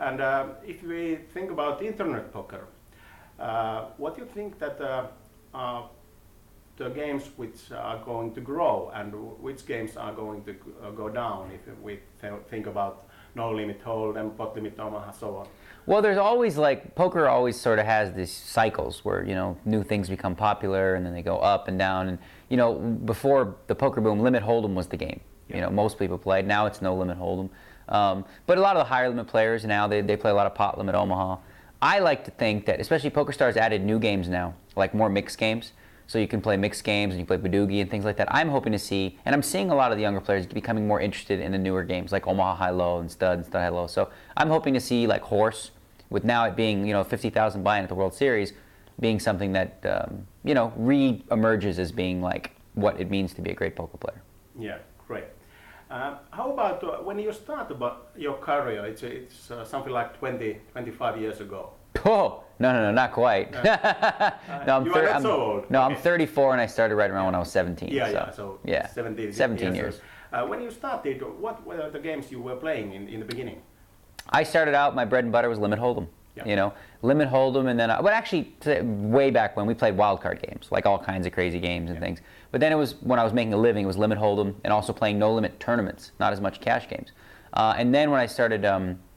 And if we think about internet poker, what do you think that the games which are going to grow and which games are going to go down if we think about No Limit Hold'em, Pot Limit Omaha, so on? Well, there's always, like, poker always sort of has these cycles where, you know, new things become popular and then they go up and down. And, you know, before the poker boom, Limit Hold'em was the game. Yeah. You know, most people played. Now it's No Limit Hold'em. But a lot of the higher limit players now, they play a lot of Pot Limit Omaha. I like to think that, especially PokerStars added new games now, like more mixed games. So you can play mixed games and you play Badoogie and things like that. I'm hoping to see, and I'm seeing a lot of the younger players becoming more interested in the newer games like Omaha High-Low and Stud High-Low. So I'm hoping to see like Horse, with now it being, you know, 50,000 buy-in at the World Series, being something that, you know, re-emerges as being like what it means to be a great poker player. Yeah, great. How about when you start about your career? It's something like 25 years ago. Oh, no, not quite. No, you are not so old. No, okay. I'm 34 and I started right around when I was 17. So yeah, 17 years. When you started, what were the games you were playing in the beginning? I started out, my bread and butter was Limit Hold'em. Yeah. You know, Limit Hold'em, and then, but actually, way back when we played wildcard games, like all kinds of crazy games and things. But then it was, when I was making a living, it was Limit Hold'em and also playing no limit tournaments, not as much cash games. And then when I started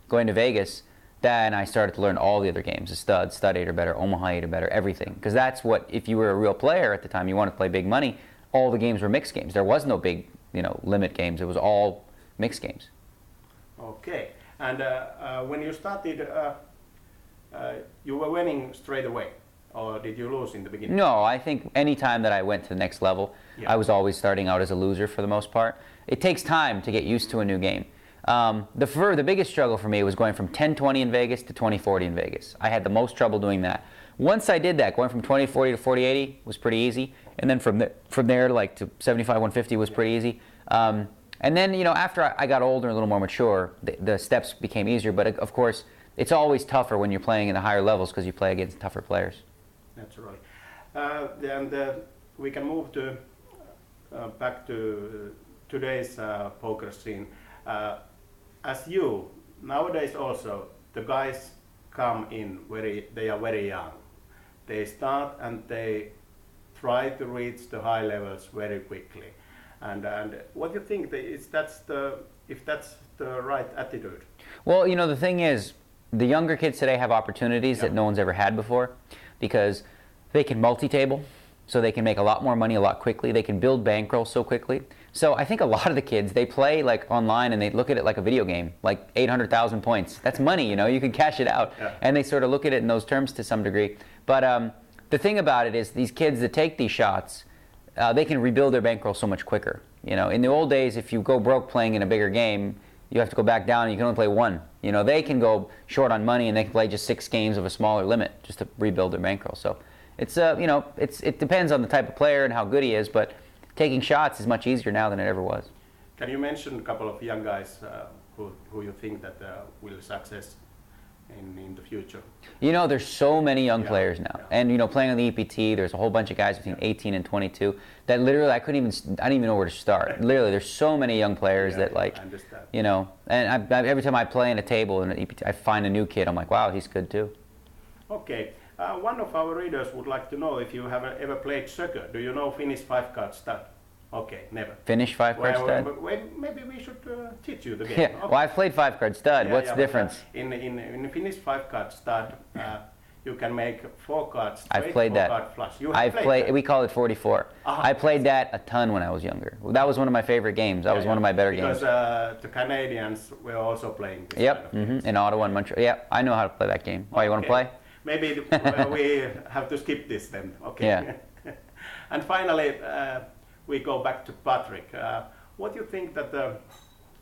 going to Vegas, then I started to learn all the other games, the Stud 8 or better, Omaha 8 or better, everything. Because that's what, if you were a real player at the time, you wanted to play big money, all the games were mixed games. There was no big, you know, limit games. It was all mixed games. Okay. And when you started, you were winning straight away, or did you lose in the beginning? No, I think any time that I went to the next level, I was always starting out as a loser for the most part. It takes time to get used to a new game. The biggest struggle for me was going from 10-20 in Vegas to 20-40 in Vegas. I had the most trouble doing that. Once I did that, going from 20-40 to 40-80 was pretty easy, and then from there like to 75-150 was pretty easy. And then, you know, after I got older and a little more mature, the steps became easier. But of course, it's always tougher when you're playing in the higher levels because you play against tougher players. Naturally. Then we can move to back to today's poker scene. As you, nowadays also, the guys come in they are very young. They start and they try to reach the high levels very quickly. And what do you think if that's the right attitude? Well, you know, the thing is, the younger kids today have opportunities that no one's ever had before, because they can multi-table, so they can make a lot more money a lot quickly. They can build bankroll so quickly. So I think a lot of the kids, they play like online and they look at it like a video game, like 800,000 points. That's money, you know, you can cash it out. Yeah. And they sort of look at it in those terms to some degree. But the thing about it is these kids that take these shots, they can rebuild their bankroll so much quicker. You know, in the old days, if you go broke playing in a bigger game, you have to go back down and you can only play one. You know, they can go short on money and they can play just 6 games of a smaller limit just to rebuild their bankroll. So it's, you know, it depends on the type of player and how good he is, but taking shots is much easier now than it ever was. Can you mention a couple of young guys who you think that will success in the future? You know, there's so many young players now. Yeah. And, you know, playing on the EPT, there's a whole bunch of guys between 18 and 22 that literally I didn't even know where to start. Literally, there's so many young players that, like, you know, and every time I play in a table in an EPT, I find a new kid. I'm like, wow, he's good too. Okay. One of our readers would like to know if you have ever played soccer. Do you know Finnish 5-card stud? Okay, never. Finnish 5-card stud? Maybe we should teach you the game. Yeah. Okay. Well, I've played 5-card stud. What's the difference? In Finnish 5-card stud, you can make 4 cards straight, I've played 4 that. card flush. I've played that. We call it 44. I played that a ton when I was younger. That was one of my favorite games. That was one of my better games. Because the Canadians were also playing this Yep, kind of in Ottawa and Montreal. Yeah, I know how to play that game. Why, you want to play? Maybe we have to skip this then. Okay. Yeah. And finally, we go back to Patrick. What do you think that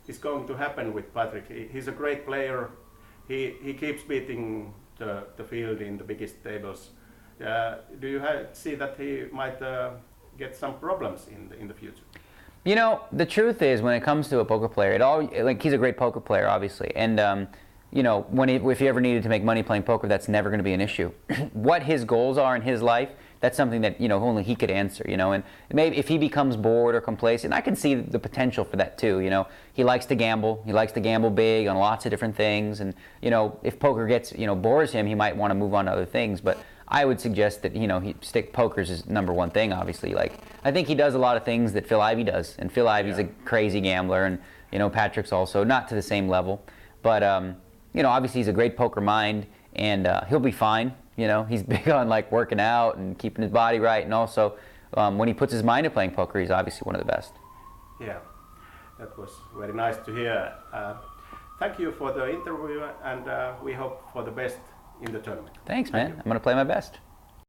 is going to happen with Patrick? He's a great player. He keeps beating the field in the biggest tables. Do you see that he might get some problems in the future? You know, the truth is, when it comes to a poker player, he's a great poker player, obviously, and you know, if he ever needed to make money playing poker, that's never going to be an issue. What his goals are in his life, that's something that, you know, only he could answer, you know. And maybe if he becomes bored or complacent, I can see the potential for that too, you know. He likes to gamble. He likes to gamble big on lots of different things. And, you know, if poker gets, you know, bores him, he might want to move on to other things. But I would suggest that, you know, poker's his number one thing, obviously. Like, I think he does a lot of things that Phil Ivey does. And Phil Ivey's a crazy gambler. And, you know, Patrick's also not to the same level. But, you know, obviously he's a great poker mind. And he'll be fine. You know, he's big on like working out and keeping his body right, and also when he puts his mind to playing poker, he's obviously one of the best. Yeah, that was very nice to hear. Thank you for the interview, and we hope for the best in the tournament. Thanks, man. I'm going to play my best.